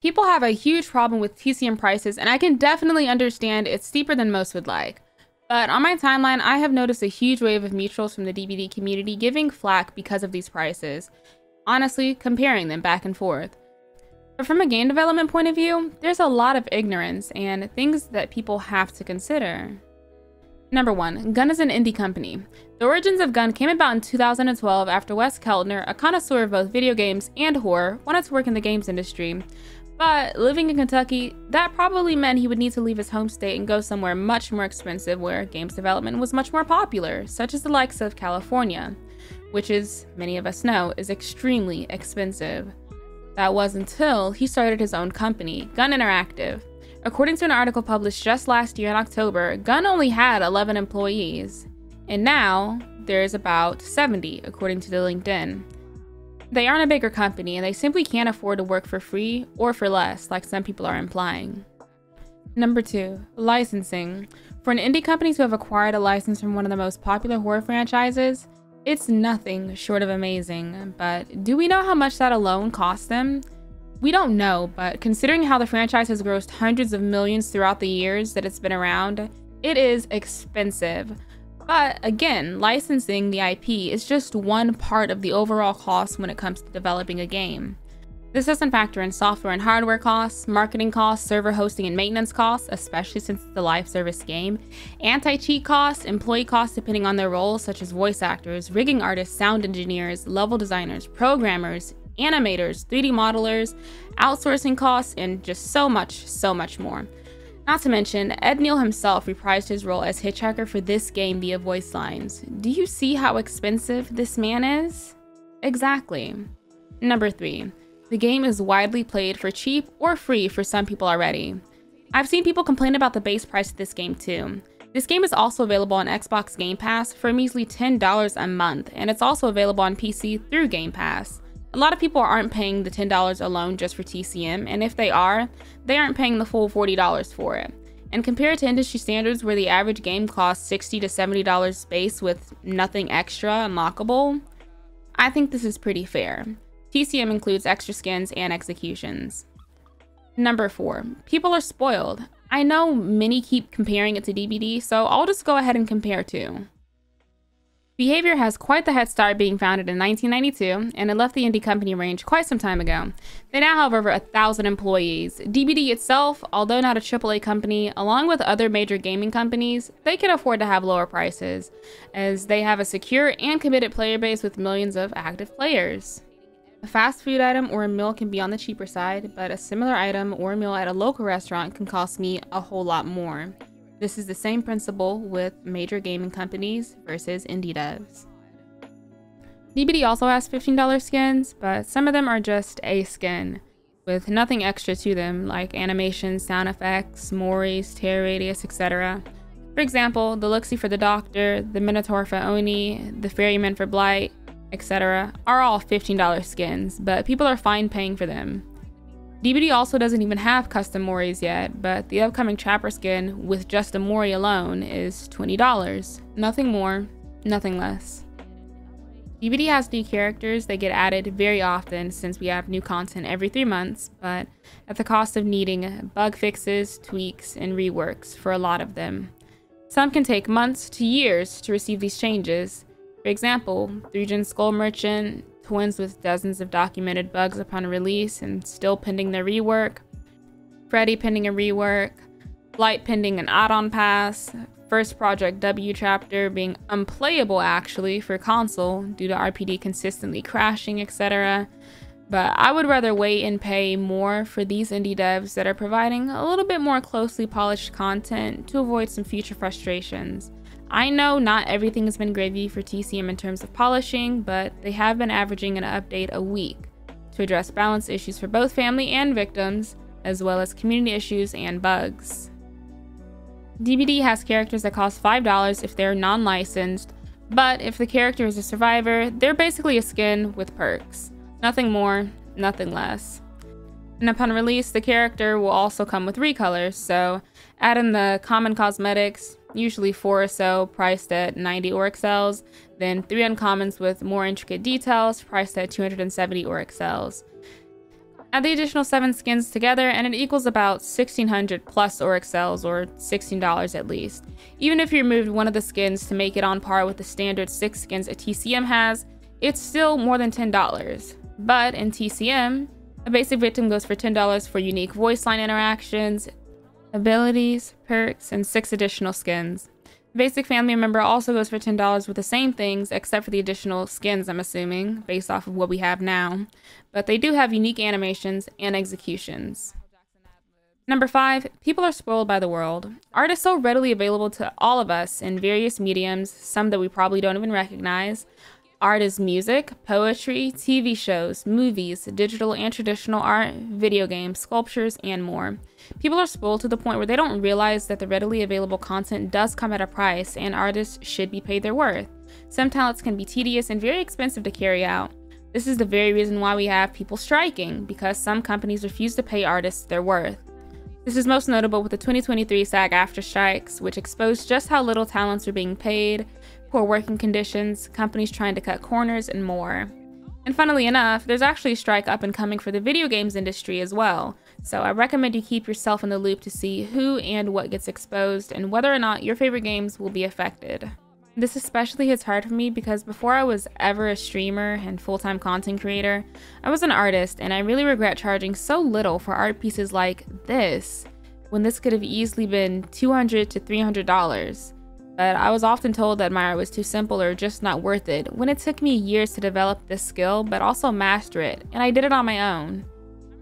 People have a huge problem with TCM prices, and I can definitely understand it's steeper than most would like. But on my timeline, I have noticed a huge wave of neutrals from the DBD community giving flack because of these prices. Honestly, comparing them back and forth. But from a game development point of view, there's a lot of ignorance and things that people have to consider. Number 1, Gun is an indie company. The origins of Gun came about in 2012 after Wes Keltner, a connoisseur of both video games and horror, wanted to work in the games industry. But living in Kentucky, that probably meant he would need to leave his home state and go somewhere much more expensive where games development was much more popular, such as the likes of California, which, as many of us know, is extremely expensive. That was until he started his own company, Gun Interactive. According to an article published just last year in October, Gun only had 11 employees, and now there's about 70, according to the LinkedIn. They aren't a bigger company, and they simply can't afford to work for free or for less, like some people are implying. Number 2, licensing. For an indie company to have acquired a license from one of the most popular horror franchises, it's nothing short of amazing, but do we know how much that alone cost them? We don't know, but considering how the franchise has grossed hundreds of millions throughout the years that it's been around, it is expensive. But again, licensing the IP is just one part of the overall cost when it comes to developing a game. This doesn't factor in software and hardware costs, marketing costs, server hosting and maintenance costs, especially since it's a live service game, anti-cheat costs, employee costs depending on their roles such as voice actors, rigging artists, sound engineers, level designers, programmers, animators, 3D modelers, outsourcing costs, and just so much more. Not to mention, Ed Neal himself reprised his role as Hitchhiker for this game via voice lines. Do you see how expensive this man is? Exactly. Number 3. The game is widely played for cheap or free for some people already. I've seen people complain about the base price of this game too. This game is also available on Xbox Game Pass for a measly $10 a month, and it's also available on PC through Game Pass. A lot of people aren't paying the $10 alone just for TCM, and if they aren't paying the full $40 for it. And compared to industry standards where the average game costs $60 to $70 base with nothing extra unlockable, I think this is pretty fair. TCM includes extra skins and executions. Number 4, people are spoiled. I know many keep comparing it to DBD, so I'll just go ahead and compare too. BHVR has quite the head start, being founded in 1992, and it left the indie company range quite some time ago. They now have over 1,000 employees. DBD itself, although not a AAA company, along with other major gaming companies, they can afford to have lower prices, as they have a secure and committed player base with millions of active players. A fast food item or a meal can be on the cheaper side, but a similar item or meal at a local restaurant can cost me a whole lot more. This is the same principle with major gaming companies versus indie devs. DBD also has $15 skins, but some of them are just a skin, with nothing extra to them, like animations, sound effects, mores, tear radius, etc. For example, the Looksee for the Doctor, the Minotaur for Oni, the Ferryman for Blight, etc. are all $15 skins, but people are fine paying for them. DBD also doesn't even have custom mores yet, but the upcoming Trapper skin with just a mori alone is $20. Nothing more, nothing less. DBD has new characters that get added very often since we have new content every 3 months, but at the cost of needing bug fixes, tweaks, and reworks for a lot of them. Some can take months to years to receive these changes. For example, 3-Gen Skull Merchant, Twins with dozens of documented bugs upon release and still pending their rework, Freddy pending a rework, Blight pending an add-on pass, First Project W chapter being unplayable actually for console due to RPD consistently crashing, etc. But I would rather wait and pay more for these indie devs that are providing a little bit more closely polished content to avoid some future frustrations. I know not everything has been gravy for TCM in terms of polishing, but they have been averaging an update a week to address balance issues for both family and victims, as well as community issues and bugs. DBD has characters that cost $5 if they're non-licensed, but if the character is a survivor, they're basically a skin with perks. Nothing more, nothing less. And upon release, the character will also come with recolors, so add in the common cosmetics, usually 4 or so, priced at 90 Orixels, then 3 uncommons with more intricate details, priced at 270 Orixels. Add the additional 7 skins together and it equals about 1,600 plus or excels, or $16 at least. Even if you removed one of the skins to make it on par with the standard 6 skins a TCM has, it's still more than $10. But in TCM, a basic victim goes for $10 for unique voice line interactions, abilities, perks, and 6 additional skins. Basic family member also goes for $10 with the same things, except for the additional skins, I'm assuming, based off of what we have now. But they do have unique animations and executions. Number 5, people are spoiled by the world. Art is so readily available to all of us in various mediums, some that we probably don't even recognize. Art is music, poetry, TV shows, movies, digital and traditional art, video games, sculptures, and more. People are spoiled to the point where they don't realize that the readily available content does come at a price and artists should be paid their worth. Some talents can be tedious and very expensive to carry out. This is the very reason why we have people striking, because some companies refuse to pay artists their worth. This is most notable with the 2023 SAG-AFTRA strikes, which exposed just how little talents are being paid, poor working conditions, companies trying to cut corners, and more. And funnily enough, there's actually a strike up and coming for the video games industry as well, so I recommend you keep yourself in the loop to see who and what gets exposed and whether or not your favorite games will be affected. This especially hits hard for me because before I was ever a streamer and full-time content creator, I was an artist, and I really regret charging so little for art pieces like this, when this could have easily been $200 to $300. But I was often told that my art was too simple or just not worth it, when it took me years to develop this skill but also master it, and I did it on my own.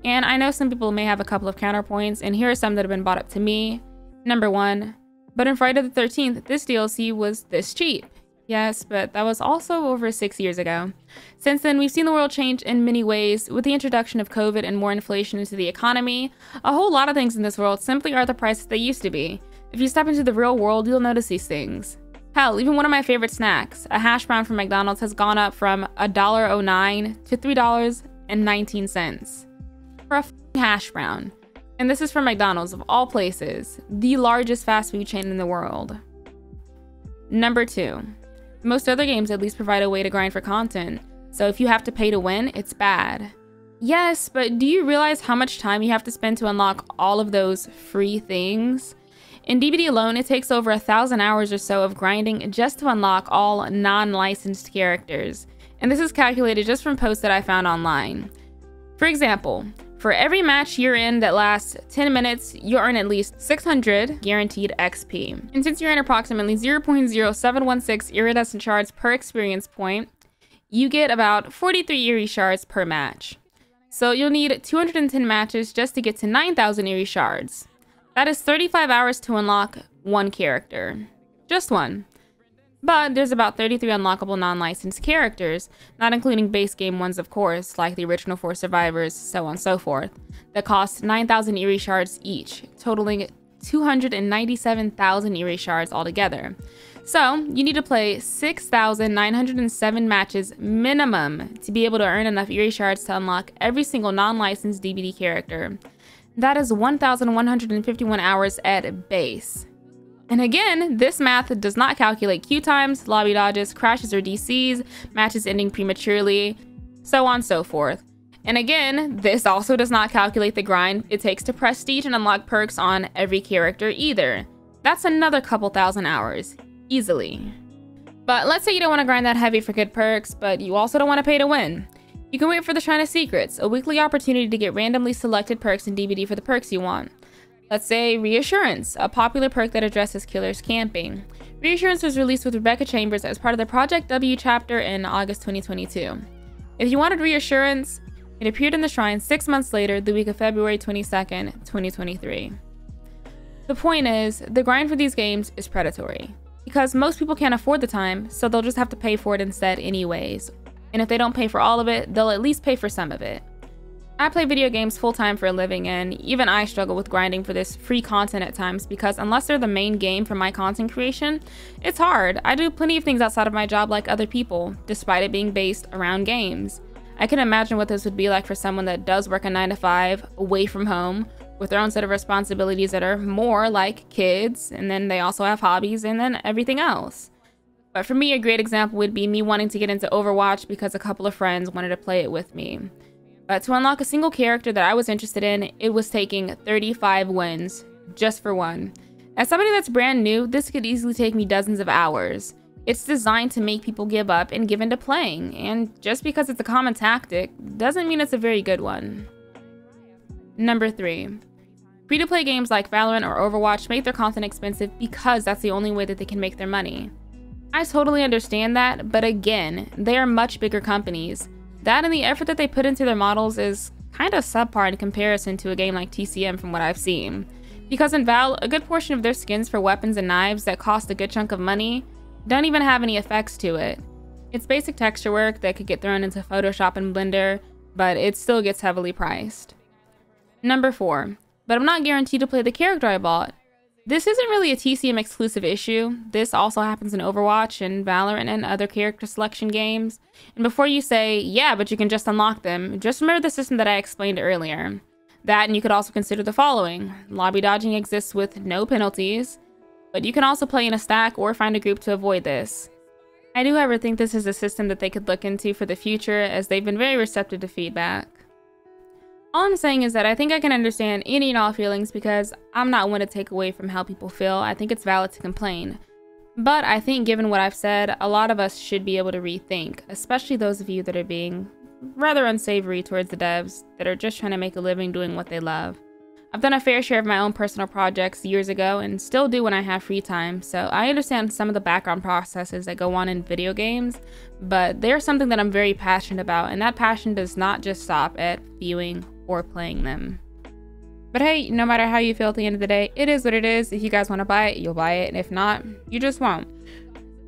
And I know some people may have a couple of counterpoints, and here are some that have been brought up to me. Number 1, but in Friday the 13th, this DLC was this cheap. Yes, but that was also over 6 years ago. Since then, we've seen the world change in many ways. With the introduction of COVID and more inflation into the economy, a whole lot of things in this world simply aren't the prices they used to be. If you step into the real world, you'll notice these things. Hell, even one of my favorite snacks, a hash brown from McDonald's, has gone up from $1.09 to $3.19 for a f***ing hash brown. And this is from McDonald's, of all places, the largest fast food chain in the world. Number 2. Most other games at least provide a way to grind for content, so if you have to pay to win, it's bad. Yes, but do you realize how much time you have to spend to unlock all of those free things? In DBD alone, it takes over 1,000 hours or so of grinding just to unlock all non-licensed characters, and this is calculated just from posts that I found online. For example, for every match you're in that lasts 10 minutes, you earn at least 600 guaranteed XP. And since you're in approximately 0.0716 iridescent shards per experience point, you get about 43 Eerie shards per match. So you'll need 210 matches just to get to 9,000 Eerie shards. That is 35 hours to unlock one character. Just one. But there's about 33 unlockable non-licensed characters, not including base game ones of course, like the original 4 survivors, so on and so forth, that cost 9,000 Eerie shards each, totaling 297,000 Eerie shards altogether. So you need to play 6,907 matches minimum to be able to earn enough Eerie shards to unlock every single non-licensed DBD character. That is 1,151 hours at base. And again, this math does not calculate queue times, lobby dodges, crashes or DCs, matches ending prematurely, so on and so forth. And again, this also does not calculate the grind it takes to prestige and unlock perks on every character either. That's another couple thousand hours, easily. But let's say you don't want to grind that heavy for good perks, but you also don't want to pay to win. You can wait for the Shrine of Secrets, a weekly opportunity to get randomly selected perks in DBD for the perks you want. Let's say Reassurance, a popular perk that addresses killers camping. Reassurance was released with Rebecca Chambers as part of the Project W chapter in August 2022. If you wanted Reassurance, it appeared in the Shrine 6 months later, the week of February 22nd, 2023. The point is, the grind for these games is predatory, because most people can't afford the time, so they'll just have to pay for it instead anyways. And if they don't pay for all of it, they'll at least pay for some of it. I play video games full-time for a living, and even I struggle with grinding for this free content at times because unless they're the main game for my content creation, it's hard. I do plenty of things outside of my job like other people, despite it being based around games. I can imagine what this would be like for someone that does work a 9 to 5 away from home with their own set of responsibilities that are more like kids, and then they also have hobbies and then everything else. But for me, a great example would be me wanting to get into Overwatch because a couple of friends wanted to play it with me. But to unlock a single character that I was interested in, it was taking 35 wins, just for one. As somebody that's brand new, this could easily take me dozens of hours. It's designed to make people give up and give into playing, and just because it's a common tactic, doesn't mean it's a very good one. Number 3. Free-to-play games like Valorant or Overwatch make their content expensive because that's the only way that they can make their money. I totally understand that, but again, they are much bigger companies. That and the effort that they put into their models is kind of subpar in comparison to a game like TCM from what I've seen. Because in Val, a good portion of their skins for weapons and knives that cost a good chunk of money don't even have any effects to it. It's basic texture work that could get thrown into Photoshop and Blender, but it still gets heavily priced. Number 4. But I'm not guaranteed to play the character I bought. This isn't really a TCM exclusive issue. This also happens in Overwatch and Valorant and other character selection games. And before you say, yeah, but you can just unlock them, just remember the system that I explained earlier. That, and you could also consider the following. Lobby dodging exists with no penalties, but you can also play in a stack or find a group to avoid this. I do, however, think this is a system that they could look into for the future, as they've been very receptive to feedback. All I'm saying is that I think I can understand any and all feelings because I'm not one to take away from how people feel. I think it's valid to complain. But I think given what I've said, a lot of us should be able to rethink, especially those of you that are being rather unsavory towards the devs that are just trying to make a living doing what they love. I've done a fair share of my own personal projects years ago and still do when I have free time, so I understand some of the background processes that go on in video games, but they're something that I'm very passionate about, and that passion does not just stop at viewing or playing them. But hey, no matter how you feel at the end of the day, it is what it is. If you guys want to buy it, you'll buy it, and if not, you just won't.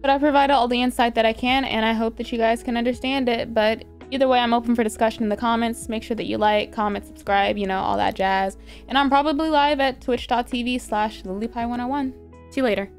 But I provided all the insight that I can, and I hope that you guys can understand it. But either way, I'm open for discussion in the comments. Make sure that you like, comment, subscribe, you know, all that jazz. And I'm probably live at twitch.tv/lilypie101. See you later.